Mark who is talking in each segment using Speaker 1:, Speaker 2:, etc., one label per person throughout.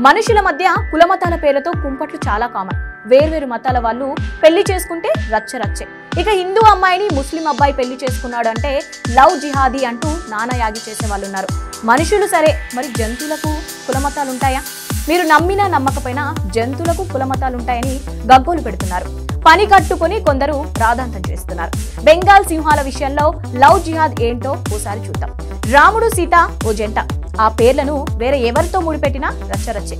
Speaker 1: మనుషుల మధ్య కులమతాల పేర్లతో కుంపట్లు చాలా కామన్. వేర్వేరు మతాల వాళ్ళు పెళ్లి చేసుకుంటే రచ్చరచ్చే. ఇక హిందూ అమ్మాయిని ముస్లిం అబ్బాయి పెళ్లి చేసుకున్నాడు అంటే లవ్ జిహాదీ అంటూ నానాయాగి చేసే వాళ్ళు ఉన్నారు. మనుషులు సరే, మరి జంతువులకు కులమతాలు ఉంటాయా? మీరు నమ్మినా నమ్మకపోయినా జంతువులకు కులమతాలుంటాయని గగ్గోలు పెడుతున్నారు. పని కట్టుకుని కొందరు రాధాంతం చేస్తున్నారు. బెంగాల్ సింహాల విషయంలో లవ్ జిహాద్ ఏంటో ఓసారి చూద్దాం. రాముడు సీత ఓ జంట. ఆ పేర్లను వేరే ఎవరితో ముడిపెట్టినా రచ్చరచ్చే.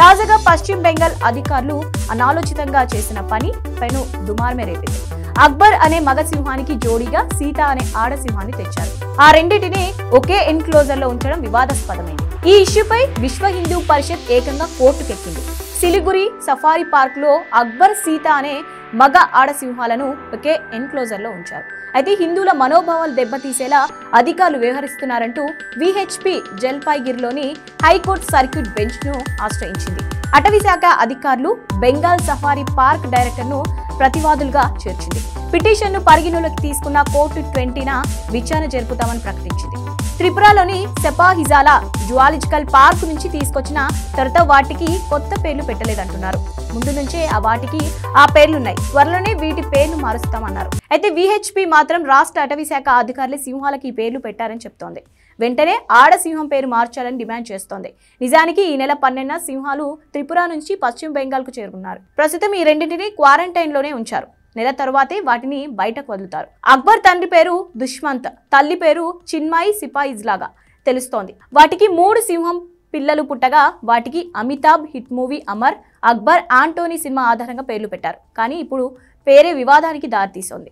Speaker 1: తాజాగా పశ్చిమ బెంగాల్ అధికారులు అనాలోచితంగా చేసిన పని పైన దుమారమే రేపింది. అక్బర్ అనే మగ సింహానికి జోడీగా సీత అనే ఆడ సింహాన్ని తెచ్చారు. ఆ రెండింటిని ఒకే ఎన్క్లోజర్ లో ఉంచడం వివాదాస్పదమైంది. ఈ ఇష్యూపై విశ్వ హిందూ పరిషత్ ఏకంగా కోర్టుకెక్కింది. సిలిగురి సఫారీ పార్క్ లో అక్బర్ సీత అనే మగ ఆడ సింహాలను ఒకే ఎన్క్లోజర్ లో ఉంచారు. అయితే హిందువుల మనోభావాలు దెబ్బతీసేలా అధికారులు వ్యవహరిస్తున్నారంటూ విహెచ్పి జల్పాయ్గిరిలోని హైకోర్టు సర్క్యూట్ బెంచ్ ను ఆశ్రయించింది. అటవీ శాఖ అధికారులు బెంగాల్ సఫారీ పార్క్ డైరెక్టర్ ను ప్రతివాదులుగా చేర్చింది. పిటిషన్ ను పరిగణలోకి తీసుకున్న కోర్టు 20న విచారణ జరుపుతామని ప్రకటించింది. త్రిపురలోని సెపాహిజాలా జువాలజికల్ పార్క్ నుంచి తీసుకొచ్చిన తర్వాత వాటికి కొత్త పేర్లు పెట్టలేదంటున్నారు. ముందు నుంచే వాటికి ఆ పేర్లున్నాయి. త్వరలోనే వీటి పేర్లు మారుస్తామన్నారు. అయితే విహెచ్పి మాత్రం రాష్ట్ర అటవీ శాఖ అధికారులు సింహాలకి ఈ పేర్లు పెట్టారని చెప్తోంది. వెంటనే ఆడ సింహం పేరు మార్చాలని డిమాండ్ చేస్తోంది. నిజానికి ఈ నెల 12న సింహాలు త్రిపుర నుంచి పశ్చిమ బెంగాల్ కు చేరుకున్నారు. ప్రస్తుతం ఈ రెండింటిని క్వారంటైన్ లోనే ఉంచారు. నెల తరువాతే వాటిని బయటకు వదులుతారు. అక్బర్ తండ్రి పేరు దుష్మంత్, తల్లి పేరు చిన్మాయి సిపాయిజ్ లాగా తెలుస్తోంది. వాటికి 3 సింహం పిల్లలు పుట్టగా వాటికి Amitabh hit movie Amar, Akbar, Anthony సినిమా ఆధారంగా పేర్లు పెట్టారు. కానీ ఇప్పుడు పేరే వివాదానికి దారితీస్తోంది.